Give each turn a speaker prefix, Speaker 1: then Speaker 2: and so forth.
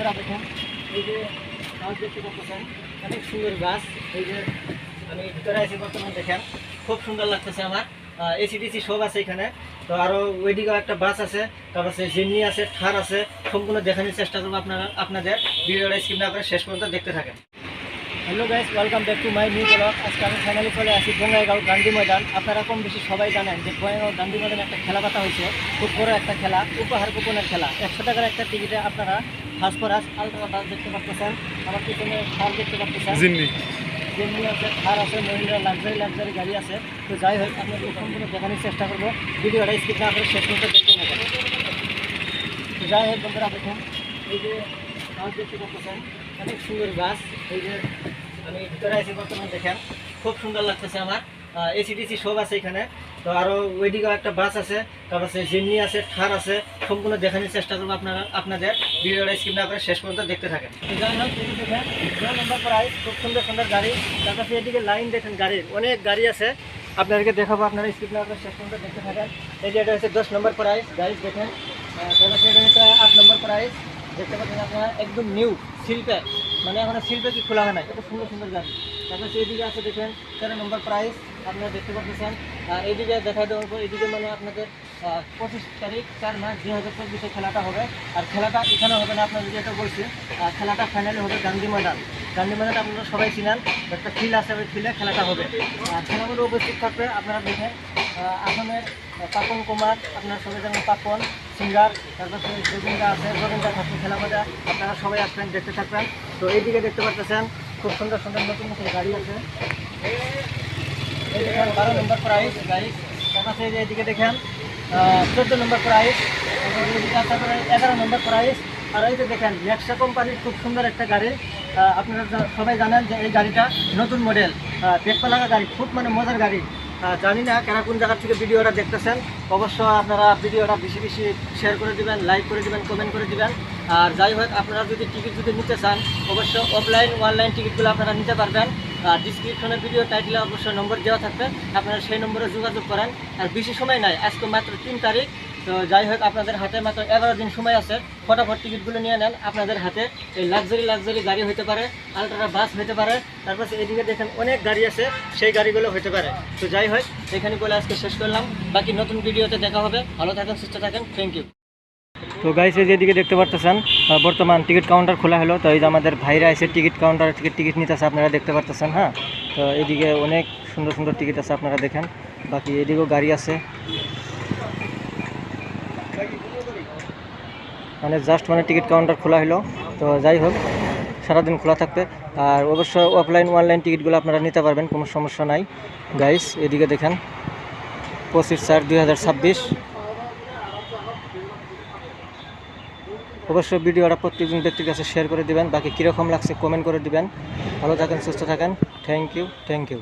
Speaker 1: বন্ধুরা দেখুন এই যে গাছ দেখতে পাচ্ছেন, অনেক সুন্দর গাছ। এই যে আমি ভিতরে আছি বর্তমানে, দেখেন খুব সুন্দর লাগতেছে আমার। এসিডিসি সব আছে এখানে। তো আরও ওইদিকেও একটা বাস আছে, তারপর জিমনি আছে, থার আছে। সম্পূর্ণ দেখানোর চেষ্টা করবো আপনাদের ভিডিওটা স্কিপ না করে শেষ পর্যন্ত দেখতে থাকেন। Hello guys, welcome back to my new blog. আজকে আমি ফাইনালি চলে আসি বঙ্গাইগাঁও গান্ধী ময়দান। আপনারা কম বেশি সবাই জানেন যে বঙ্গাইগাঁও গান্ধী ময়দানে একটা খেলা পাতা হয়েছে, খুব বড় একটা খেলা, উপহার কুপনের খেলা। 100 টাকার একটা টিকিটে আপনারা ফার্স্ট ক্লাস আলট্রা বাস দেখতে পাচ্ছেন, আমার পিছনে থার দেখতে পাচ্ছেন, জিমনি আছে, থার আছে, মহিন্দ্রা লাক্সারি গাড়ি আছে। তো যাই হোক, আপনাদের সম্পূর্ণ দেখানোর চেষ্টা করবো, ভিডিওটা স্কিপ না করে শেষ পর্যন্ত দেখতে থাকেন। তো যাই হোক বন্ধুরা দেখুন এই যে গাছ দেখতে পাচ্ছেন, অনেক সুন্দর গাছ। এই যে আমি ভিতরে আছি বর্তমানে, দেখেন খুব সুন্দর লাগতেছে আমার। এসিডিসি সব আছে এখানে। তো আরও ওইদিকেও একটা বাস আছে, তারপর জিমনি আছে, থার আছে। সম্পূর্ণ দেখানোর চেষ্টা করবো আপনাদের ভিডিওটা স্কিপ না করে শেষ পর্যন্ত দেখতে থাকেন। তো যাই হোক, এই যে দেখেন 9 নম্বর প্রাইস, খুব সুন্দর সুন্দর গাড়ি। তারপর এদিকে লাইন দেখেন, গাড়ির অনেক গাড়ি আছে, আপনাদেরকে দেখাবো। আপনারা স্কিপ না করে শেষ পর্যন্ত দেখতে থাকেন। এই যে এটা হচ্ছে 10 নম্বর প্রাইস গাড়ি, দেখেন। তারপর এটা হচ্ছে 8 নম্বর প্রাইস, দেখতে পাচ্ছেন আপনারা, একদম নিউ শিল্পের, মানে এখন শিল্পে কি খোলা হয় না, এটা সুন্দর সুন্দর গাড়ি। তারপর এইদিকে আছে দেখেন 13 নম্বর প্রাইস, আপনারা দেখতে পাচ্ছেন। আর এইদিকে দেখা দেওয়ার পর এইদিকে মানে আপনাদের 25 তারিখ 4 মার্চ 2024 খেলাটা হবে। আর খেলাটা এখানে হবে না, আপনাদের যেটা বলছি, খেলাটা ফাইনালি হবে গান্ধী ময়দান। গান্ধী ময়দান আপনারা সবাই চিনেন, একটা ফিল্ড আছে, ওই ফিল্ডে খেলাটা হবে। আর খেলার মধ্যে উপস্থিত থাকবে আপনারা দেখেন আসামের পাপন কুমার, আপনারা সবাই জানেন পাপন সিঙ্গার, তারপর গোবিন্দা আছে, গোবিন্দা থাকবে খেলা মধ্যে। আপনারা সবাই আসবেন, দেখতে থাকবেন। তো এইদিকে দেখতে পাচ্ছেন খুব সুন্দর সুন্দর নতুন নতুন গাড়ি আছে। এই দেখেন 12 নম্বর প্রাইস গাড়ি। তারপর এইদিকে দেখেন 14 নম্বর প্রাইস, 11 নম্বর প্রাইস। আর এই যে দেখেন নেক্সা কোম্পানির খুব সুন্দর একটা গাড়ি। আপনারা সবাই জানেন যে এই গাড়িটা নতুন মডেল, দেখতে লাগা গাড়ি, খুব মানে মজার গাড়ি। জানি না কারা কোন জায়গা থেকে ভিডিওটা দেখতেছেন, অবশ্য আপনারা ভিডিওটা বেশি বেশি শেয়ার করে দিবেন, লাইক করে দিবেন, কমেন্ট করে দিবেন। আর যাই হোক, আপনারা যদি টিকিট যদি নিতে চান, অবশ্য অফলাইন অনলাইন টিকিটগুলো আপনারা নিতে পারবেন। আর ডিসক্রিপশনের ভিডিও টাইটেলে অবশ্যই নম্বর দেওয়া থাকবে, আপনারা সেই নম্বরে যোগাযোগ করেন। আর বেশি সময় নাই, আজকে মাত্র 3 তারিখ। তো যাই হোক, আপনাদের হাতে মাত্র 11 দিন সময় আছে, ফটাফট টিকিটগুলো নিয়ে নেন। আপনাদের হাতে এই লাক্সারি গাড়ি হতে পারে, আলট্রা বাস হতে পারে, তারপর এদিকে দেখেন অনেক গাড়ি আছে, সেই গাড়িগুলো হতে পারে। তো যাই হোক, এখানে বলে আজকে শেষ করলাম, বাকি নতুন ভিডিওতে দেখা হবে। ভালো থাকেন, সুস্থ থাকেন, থ্যাংক ইউ। তো গাইস, এই যেদিকে দেখতে পারতেছেন বর্তমান টিকিট কাউন্টার খোলা হলো। তো এই যে আমাদের ভাইরা এসে টিকিট কাউন্টার থেকে টিকিট নিতে আছে, আপনারা দেখতে পারতেছেন। হ্যাঁ, তো এইদিকে অনেক সুন্দর সুন্দর টিকিট আছে, আপনারা দেখেন। বাকি এদিকেও গাড়ি আছে, মানে জাস্ট মানে টিকিট কাউন্টার খোলা হলো। তো যাই হোক, সারাদিন খোলা থাকবে। আর অবশ্য অফলাইন অনলাইন টিকিটগুলো আপনারা নিতে পারবেন, কোনো সমস্যা নাই। গাইস এদিকে দেখেন 25/4/2026। অবশ্য ভিডিওটা প্রত্যেকদিন দেখতে কাছে শেয়ার করে দিবেন। বাকি কীরকম লাগছে কমেন্ট করে দিবেন। ভালো থাকেন, সুস্থ থাকেন, থ্যাংক ইউ।